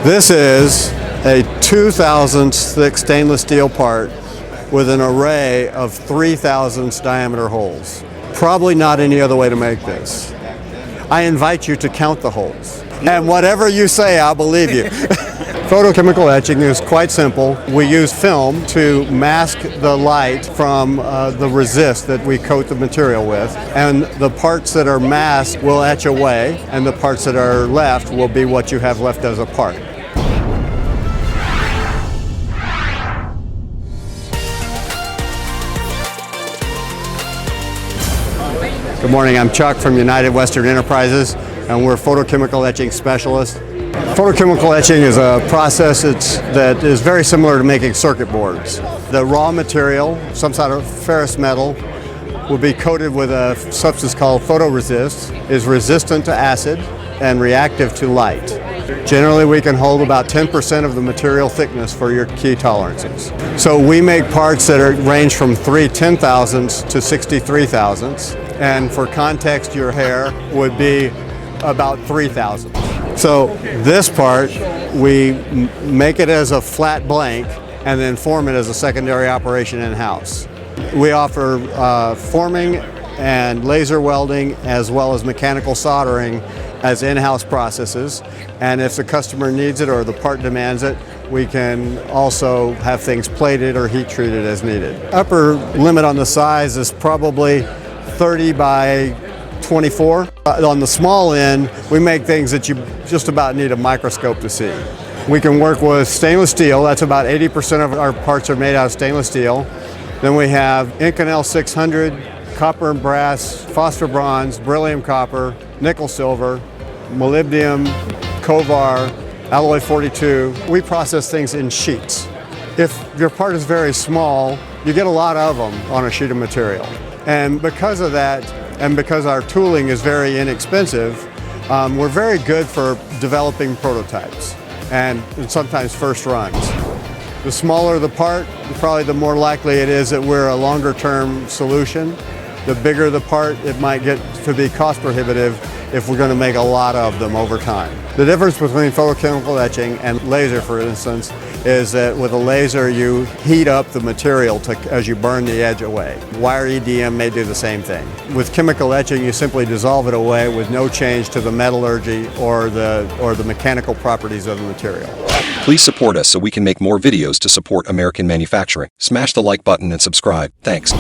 This is a 2,000th stainless steel part with an array of 3,000th diameter holes. Probably not any other way to make this. I invite you to count the holes. And whatever you say, I'll believe you. Photochemical etching is quite simple. We use film to mask the light from the resist that we coat the material with. And the parts that are masked will etch away, and the parts that are left will be what you have left as a part. Good morning, I'm Chuck from United Western Enterprises, and we're photochemical etching specialists. Photochemical etching is a process that is very similar to making circuit boards. The raw material, some sort of ferrous metal, will be coated with a substance called photoresist, is resistant to acid and reactive to light. Generally, we can hold about 10% of the material thickness for your key tolerances. So we make parts that range from 3/10,000ths to 63,000ths. And for context, your hair would be about 3,000. So this part, we make it as a flat blank and then form it as a secondary operation in-house. We offer forming and laser welding as well as mechanical soldering as in-house processes. And if the customer needs it or the part demands it, we can also have things plated or heat treated as needed. Upper limit on the size is probably 30 by 24. On the small end, we make things that you just about need a microscope to see. We can work with stainless steel. That's about 80% of our parts are made out of stainless steel. Then we have Inconel 600, copper and brass, phosphor bronze, beryllium copper, nickel silver, molybdenum, Kovar, alloy 42. We process things in sheets. If your part is very small, you get a lot of them on a sheet of material. And because of that, and because our tooling is very inexpensive, we're very good for developing prototypes and sometimes first runs. The smaller the part, probably the more likely it is that we're a longer term solution. The bigger the part, it might get to be cost prohibitive if we're going to make a lot of them over time. The difference between photochemical etching and laser, for instance, is that with a laser you heat up the material as you burn the edge away. Wire EDM may do the same thing. With chemical etching, you simply dissolve it away with no change to the metallurgy or the mechanical properties of the material. Please support us so we can make more videos to support American manufacturing. Smash the like button and subscribe. Thanks.